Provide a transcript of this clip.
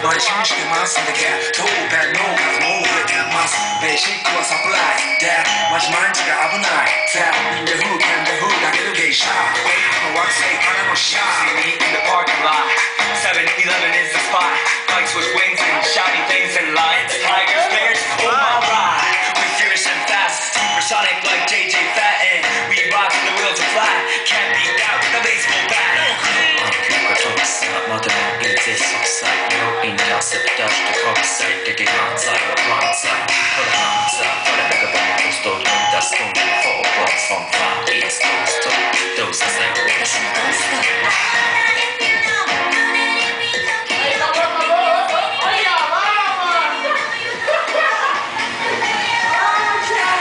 너의 심심한 선택에 도배 녹아 모두에게 마스 배식과 supply that 마지막 지가 아브나이 that in the hood and the hood I get a gay shot wait on the walk say I don't know shot see me in the parking lot 7-Eleven is the spot bikes with wings and shiny things and lights tigers bears oh my ride we fierce and fast supersonic like JJ Fatten we rock till the wheels are flat can't beat that with a baseball bat Motorn inte soxar, jag inte accepterar koxar, det är glansar och glansar. För det glansar, för det bygger på mig och står runt där stånden får på som fan.